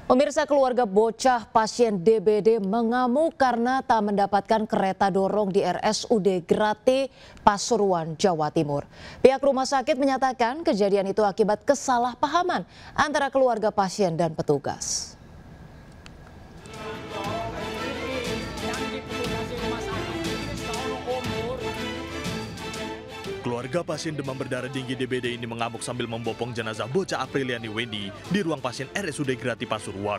Pemirsa, keluarga bocah pasien DBD mengamuk karena tak mendapatkan kereta dorong di RSUD Grate, Pasuruan, Jawa Timur. Pihak rumah sakit menyatakan kejadian itu akibat kesalahpahaman antara keluarga pasien dan petugas. Keluarga pasien demam berdarah tinggi DBD ini mengamuk sambil membopong jenazah bocah Apriliani Wendy di ruang pasien RSUD Grate Pasuruan.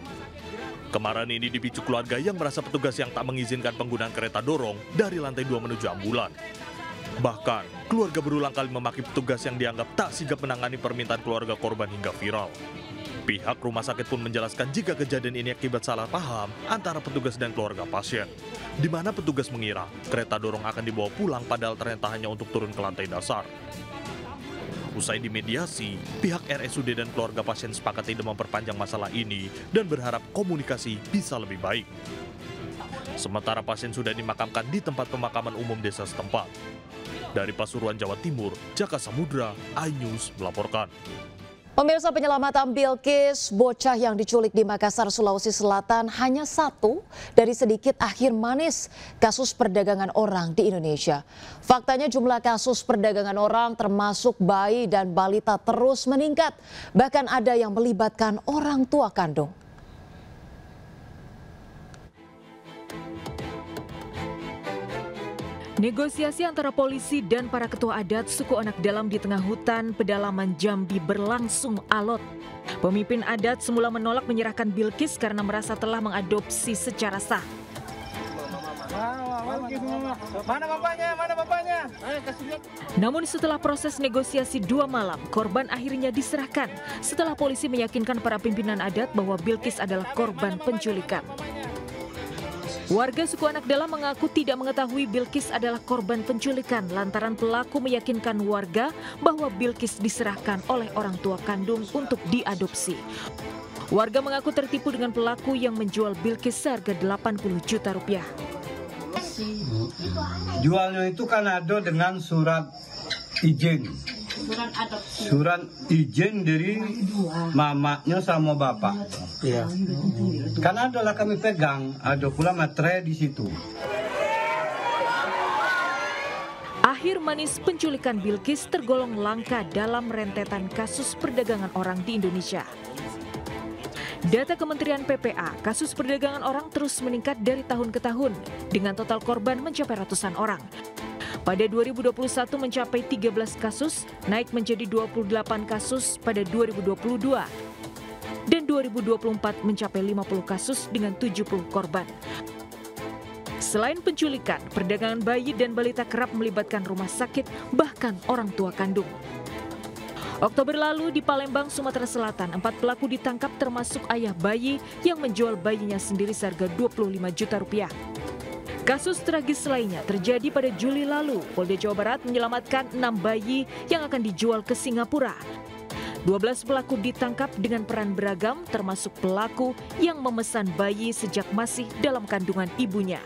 Kemarahan ini dipicu keluarga yang merasa petugas yang tak mengizinkan penggunaan kereta dorong dari lantai 2 menuju ambulan. Bahkan, keluarga berulang kali memaki petugas yang dianggap tak sigap menangani permintaan keluarga korban hingga viral. Pihak rumah sakit pun menjelaskan jika kejadian ini akibat salah paham antara petugas dan keluarga pasien, di mana petugas mengira kereta dorong akan dibawa pulang padahal ternyata hanya untuk turun ke lantai dasar. Usai dimediasi, pihak RSUD dan keluarga pasien sepakat tidak memperpanjang masalah ini dan berharap komunikasi bisa lebih baik. Sementara pasien sudah dimakamkan di tempat pemakaman umum desa setempat. Dari Pasuruan, Jawa Timur, Jaka Samudra, iNews melaporkan. Pemirsa, penyelamatan Bilkis, bocah yang diculik di Makassar, Sulawesi Selatan hanya satu dari sedikit akhir manis kasus perdagangan orang di Indonesia. Faktanya jumlah kasus perdagangan orang termasuk bayi dan balita terus meningkat. Bahkan ada yang melibatkan orang tua kandung. Negosiasi antara polisi dan para ketua adat suku Anak Dalam di tengah hutan pedalaman Jambi berlangsung alot. Pemimpin adat semula menolak menyerahkan Bilkis karena merasa telah mengadopsi secara sah. Mana bapaknya? Namun setelah proses negosiasi 2 malam, korban akhirnya diserahkan setelah polisi meyakinkan para pimpinan adat bahwa Bilkis adalah korban penculikan. Warga suku Anak Dalam mengaku tidak mengetahui Bilkis adalah korban penculikan lantaran pelaku meyakinkan warga bahwa Bilkis diserahkan oleh orang tua kandung untuk diadopsi. Warga mengaku tertipu dengan pelaku yang menjual Bilkis seharga 80 juta rupiah. Jualnya itu kan ada dengan surat izin. Surat izin dari mamanya sama bapak. Iya. Karena adalah kami pegang, ada pula materai di situ. Akhir manis penculikan Bilkis tergolong langka dalam rentetan kasus perdagangan orang di Indonesia. Data Kementerian PPA, kasus perdagangan orang terus meningkat dari tahun ke tahun dengan total korban mencapai ratusan orang. Pada 2021 mencapai 13 kasus, naik menjadi 28 kasus pada 2022. Dan 2024 mencapai 50 kasus dengan 70 korban. Selain penculikan, perdagangan bayi dan balita kerap melibatkan rumah sakit, bahkan orang tua kandung. Oktober lalu di Palembang, Sumatera Selatan, 4 pelaku ditangkap termasuk ayah bayi yang menjual bayinya sendiri seharga 25 juta rupiah. Kasus tragis lainnya terjadi pada Juli lalu. Polda Jawa Barat menyelamatkan 6 bayi yang akan dijual ke Singapura. 12 pelaku ditangkap dengan peran beragam, termasuk pelaku yang memesan bayi sejak masih dalam kandungan ibunya.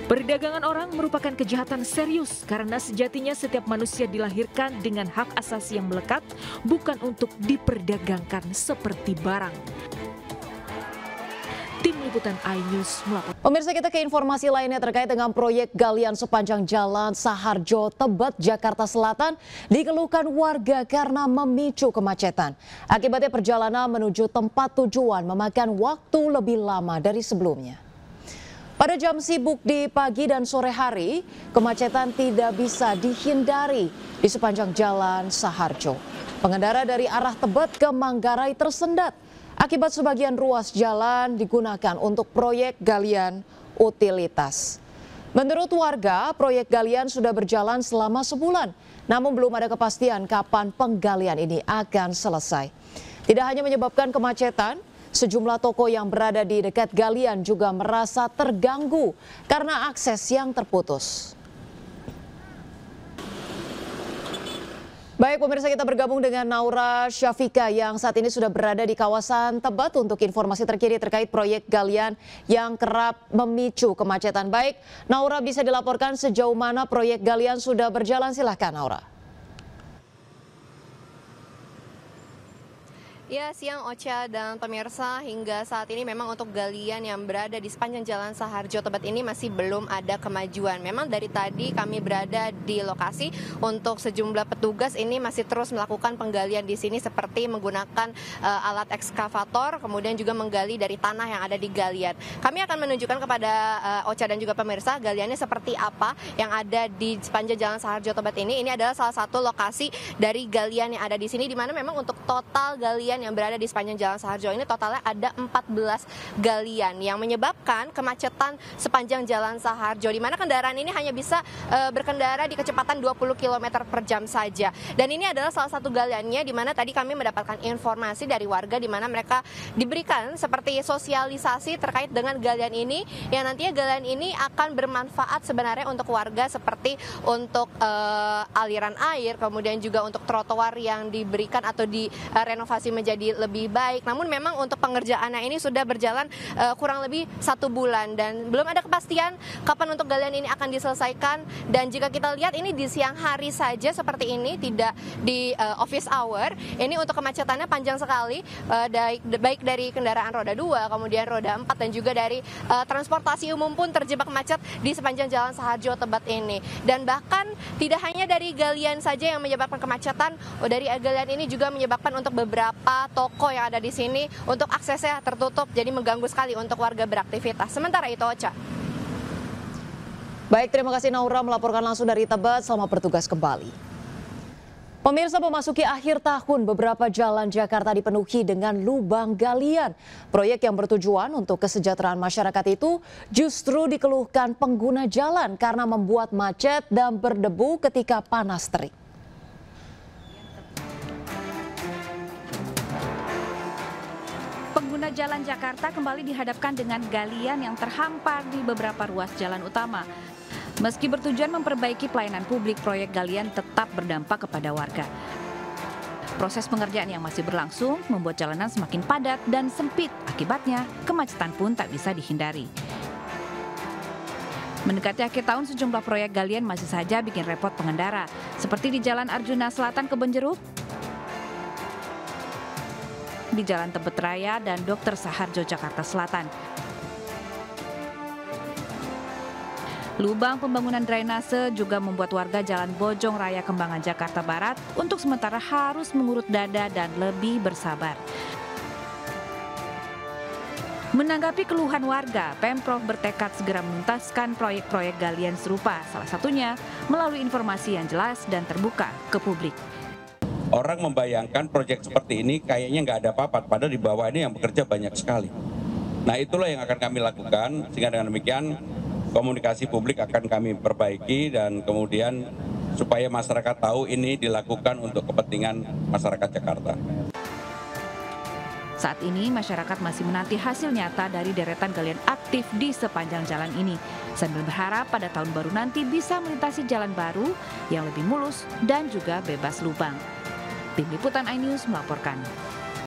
Perdagangan orang merupakan kejahatan serius karena sejatinya setiap manusia dilahirkan dengan hak asasi yang melekat, bukan untuk diperdagangkan seperti barang. Tim Liputan iNews melaporkan. Pemirsa, kita ke informasi lainnya terkait dengan proyek galian sepanjang Jalan Saharjo, Tebet, Jakarta Selatan dikeluhkan warga karena memicu kemacetan. Akibatnya perjalanan menuju tempat tujuan memakan waktu lebih lama dari sebelumnya. Pada jam sibuk di pagi dan sore hari, kemacetan tidak bisa dihindari di sepanjang Jalan Saharjo. Pengendara dari arah Tebet ke Manggarai tersendat akibat sebagian ruas jalan digunakan untuk proyek galian utilitas. Menurut warga, proyek galian sudah berjalan selama sebulan, namun belum ada kepastian kapan penggalian ini akan selesai. Tidak hanya menyebabkan kemacetan, sejumlah toko yang berada di dekat galian juga merasa terganggu karena akses yang terputus. Baik pemirsa, kita bergabung dengan Naura Syafika yang saat ini sudah berada di kawasan Tebet untuk informasi terkini terkait proyek galian yang kerap memicu kemacetan. Baik, Naura, bisa dilaporkan sejauh mana proyek galian sudah berjalan? Silahkan Naura. Ya, siang Ocha dan pemirsa, hingga saat ini memang untuk galian yang berada di sepanjang Jalan Saharjo Tebet ini masih belum ada kemajuan. Memang dari tadi kami berada di lokasi untuk sejumlah petugas ini masih terus melakukan penggalian di sini seperti menggunakan alat ekskavator, kemudian juga menggali dari tanah yang ada di galian. Kami akan menunjukkan kepada Ocha dan juga pemirsa galiannya seperti apa yang ada di sepanjang Jalan Saharjo Tebet ini. Ini adalah salah satu lokasi dari galian yang ada di sini, di mana memang untuk total galian yang berada di sepanjang Jalan Saharjo ini totalnya ada 14 galian yang menyebabkan kemacetan sepanjang Jalan Saharjo, di mana kendaraan ini hanya bisa berkendara di kecepatan 20 km per jam saja. Dan ini adalah salah satu galiannya, di mana tadi kami mendapatkan informasi dari warga di mana mereka diberikan seperti sosialisasi terkait dengan galian ini, yang nantinya galian ini akan bermanfaat sebenarnya untuk warga seperti untuk aliran air, kemudian juga untuk trotoar yang diberikan atau direnovasi menjadi lebih baik. Namun memang untuk pengerjaannya ini sudah berjalan kurang lebih 1 bulan dan belum ada kepastian kapan untuk galian ini akan diselesaikan. Dan jika kita lihat ini di siang hari saja seperti ini, tidak di office hour, ini untuk kemacetannya panjang sekali, baik dari kendaraan roda 2, kemudian roda 4 dan juga dari transportasi umum pun terjebak macet di sepanjang Jalan Saharjo Tebet ini. Dan bahkan tidak hanya dari galian saja yang menyebabkan kemacetan, dari galian ini juga menyebabkan untuk beberapa toko yang ada di sini untuk aksesnya tertutup, jadi mengganggu sekali untuk warga beraktivitas. Sementara itu, Ocha. Baik, terima kasih Naura melaporkan langsung dari Tebet. Selamat bertugas kembali. Pemirsa, memasuki akhir tahun, beberapa jalan Jakarta dipenuhi dengan lubang galian. Proyek yang bertujuan untuk kesejahteraan masyarakat itu justru dikeluhkan pengguna jalan karena membuat macet dan berdebu ketika panas terik. Pengguna jalan Jakarta kembali dihadapkan dengan galian yang terhampar di beberapa ruas jalan utama. Meski bertujuan memperbaiki pelayanan publik, proyek galian tetap berdampak kepada warga. Proses pengerjaan yang masih berlangsung membuat jalanan semakin padat dan sempit. Akibatnya, kemacetan pun tak bisa dihindari. Mendekati akhir tahun, sejumlah proyek galian masih saja bikin repot pengendara, seperti di Jalan Arjuna Selatan Kebonjeruk, di Jalan Tebet Raya dan Dr. Saharjo Jakarta Selatan. Lubang pembangunan drainase juga membuat warga Jalan Bojong Raya Kembangan Jakarta Barat untuk sementara harus mengurut dada dan lebih bersabar. Menanggapi keluhan warga, Pemprov bertekad segera menuntaskan proyek-proyek galian serupa, salah satunya melalui informasi yang jelas dan terbuka ke publik. Orang membayangkan proyek seperti ini kayaknya nggak ada apa-apa, padahal di bawah ini yang bekerja banyak sekali. Nah, itulah yang akan kami lakukan, sehingga dengan demikian komunikasi publik akan kami perbaiki dan kemudian supaya masyarakat tahu ini dilakukan untuk kepentingan masyarakat Jakarta. Saat ini masyarakat masih menanti hasil nyata dari deretan galian aktif di sepanjang jalan ini, sambil berharap pada tahun baru nanti bisa melintasi jalan baru yang lebih mulus dan juga bebas lubang. Tim Liputan iNews melaporkan.